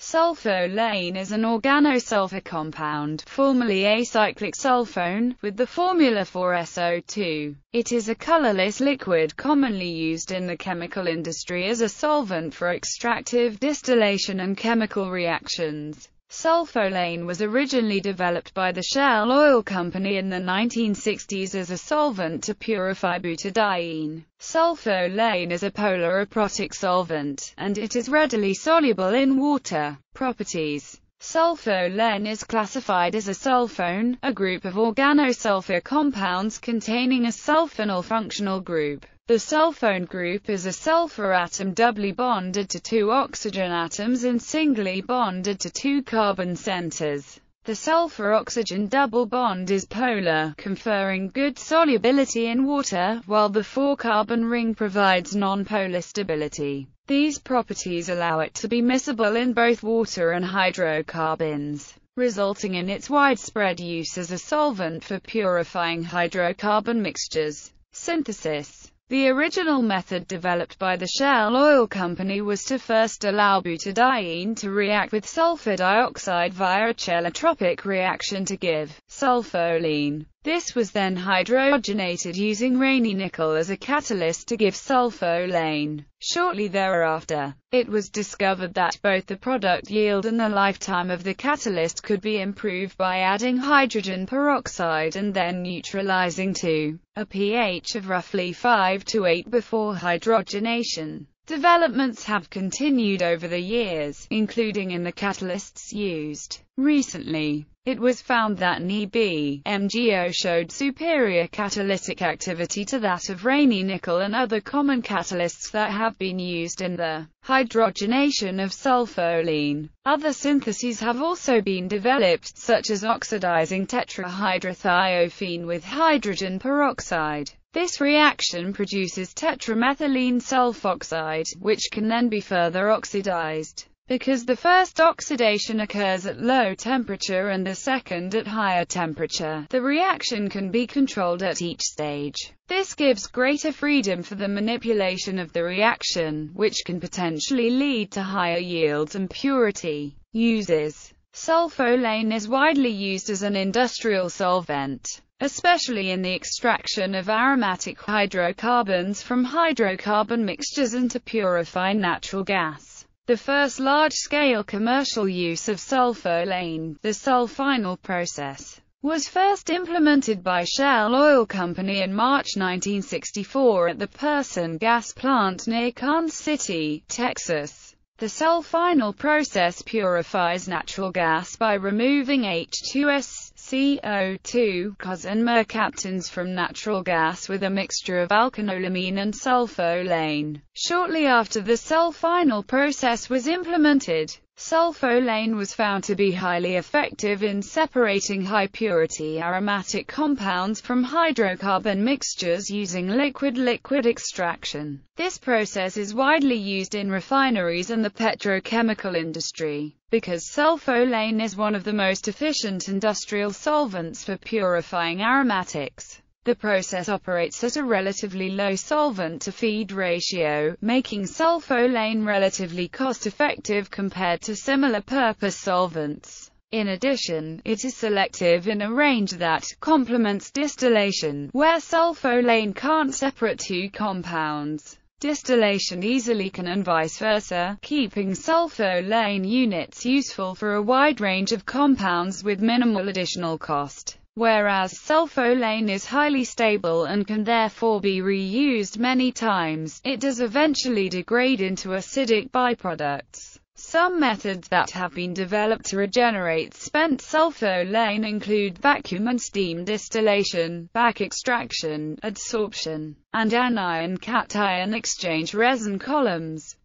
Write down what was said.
Sulfolane is an organosulfur compound, formerly a cyclic sulfone, with the formula for SO2. It is a colorless liquid commonly used in the chemical industry as a solvent for extractive, distillation and chemical reactions. Sulfolane was originally developed by the Shell Oil Company in the 1960s as a solvent to purify butadiene. Sulfolane is a polar aprotic solvent, and it is readily soluble in water. Properties: Sulfolane is classified as a sulfone, a group of organosulfur compounds containing a sulfonyl functional group. The sulfone group is a sulfur atom doubly bonded to two oxygen atoms and singly bonded to two carbon centers. The sulfur-oxygen double bond is polar, conferring good solubility in water, while the four-carbon ring provides non-polar stability. These properties allow it to be miscible in both water and hydrocarbons, resulting in its widespread use as a solvent for purifying hydrocarbon mixtures. Synthesis: the original method developed by the Shell Oil Company was to first allow butadiene to react with sulfur dioxide via a cheletropic reaction to give sulfolene. This was then hydrogenated using Raney nickel as a catalyst to give sulfolane. Shortly thereafter, it was discovered that both the product yield and the lifetime of the catalyst could be improved by adding hydrogen peroxide and then neutralizing to a pH of roughly 5 to 8 before hydrogenation. Developments have continued over the years, including in the catalysts used. Recently, it was found that NeB-MgO showed superior catalytic activity to that of Raney nickel and other common catalysts that have been used in the hydrogenation of sulfolene. Other syntheses have also been developed, such as oxidizing tetrahydrothiophene with hydrogen peroxide. This reaction produces tetramethylene sulfoxide, which can then be further oxidized. Because the first oxidation occurs at low temperature and the second at higher temperature, the reaction can be controlled at each stage. This gives greater freedom for the manipulation of the reaction, which can potentially lead to higher yields and purity. Uses: sulfolane is widely used as an industrial solvent, especially in the extraction of aromatic hydrocarbons from hydrocarbon mixtures and to purify natural gas. The first large-scale commercial use of sulfolane, the sulfonyl process, was first implemented by Shell Oil Company in March 1964 at the Person gas plant near Kansas City, Texas. The sulfonyl process purifies natural gas by removing H2S, CO2, Cos and mercaptans from natural gas with a mixture of alkanolamine and sulfolane. Shortly after the sulfonyl process was implemented, sulfolane was found to be highly effective in separating high-purity aromatic compounds from hydrocarbon mixtures using liquid-liquid extraction. This process is widely used in refineries and the petrochemical industry. Because sulfolane is one of the most efficient industrial solvents for purifying aromatics, the process operates at a relatively low solvent-to-feed ratio, making sulfolane relatively cost-effective compared to similar-purpose solvents. In addition, it is selective in a range that complements distillation, where sulfolane can't separate two compounds. Distillation easily can and vice versa, keeping sulfolane units useful for a wide range of compounds with minimal additional cost. Whereas sulfolane is highly stable and can therefore be reused many times, it does eventually degrade into acidic byproducts. Some methods that have been developed to regenerate spent sulfolane include vacuum and steam distillation, back extraction, adsorption, and anion-cation exchange resin columns.